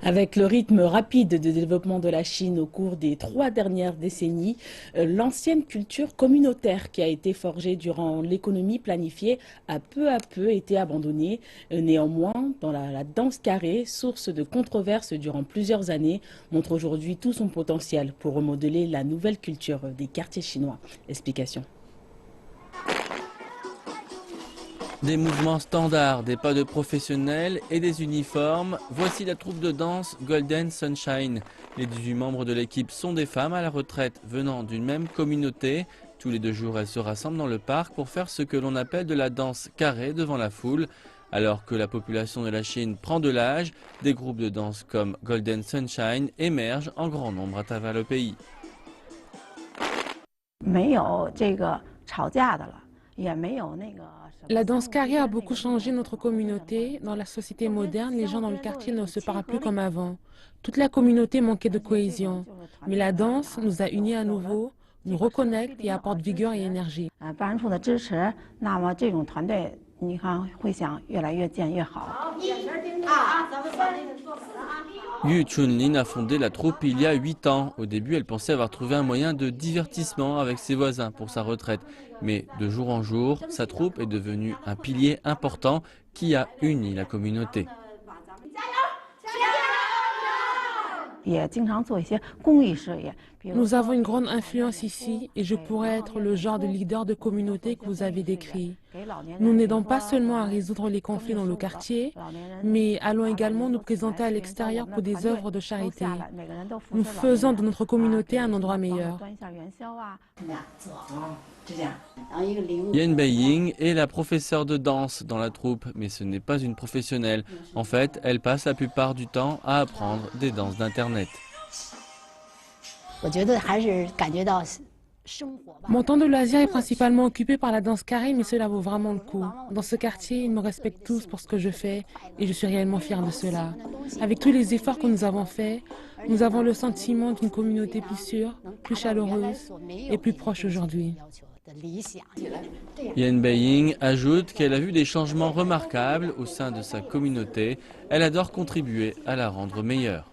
Avec le rythme rapide de développement de la Chine au cours des 3 dernières décennies, l'ancienne culture communautaire qui a été forgée durant l'économie planifiée a peu à peu été abandonnée. Néanmoins, dans la danse carrée, source de controverses durant plusieurs années, montre aujourd'hui tout son potentiel pour remodeler la nouvelle culture des quartiers chinois. Explication. Des mouvements standards, des pas de professionnels et des uniformes, voici la troupe de danse Golden Sunshine. Les 18 membres de l'équipe sont des femmes à la retraite venant d'une même communauté. Tous les 2 jours, elles se rassemblent dans le parc pour faire ce que l'on appelle de la danse carrée devant la foule. Alors que la population de la Chine prend de l'âge, des groupes de danse comme Golden Sunshine émergent en grand nombre à travers le pays. La danse carrée a beaucoup changé notre communauté. Dans la société moderne, les gens dans le quartier ne se parlent plus comme avant. Toute la communauté manquait de cohésion. Mais la danse nous a unis à nouveau, nous reconnecte et apporte vigueur et énergie. Yu Chunlin a fondé la troupe il y a 8 ans. Au début, elle pensait avoir trouvé un moyen de divertissement avec ses voisins pour sa retraite. Mais de jour en jour, sa troupe est devenue un pilier important qui a uni la communauté. Nous avons une grande influence ici et je pourrais être le genre de leader de communauté que vous avez décrit. Nous n'aidons pas seulement à résoudre les conflits dans le quartier, mais allons également nous présenter à l'extérieur pour des œuvres de charité. Nous faisons de notre communauté un endroit meilleur. Yan Beiying est la professeure de danse dans la troupe, mais ce n'est pas une professionnelle. En fait, elle passe la plupart du temps à apprendre des danses d'Internet. Mon temps de loisir est principalement occupé par la danse carrée, mais cela vaut vraiment le coup. Dans ce quartier, ils me respectent tous pour ce que je fais et je suis réellement fière de cela. Avec tous les efforts que nous avons faits, nous avons le sentiment d'une communauté plus sûre, plus chaleureuse et plus proche aujourd'hui. Yan Beiying ajoute qu'elle a vu des changements remarquables au sein de sa communauté. Elle adore contribuer à la rendre meilleure.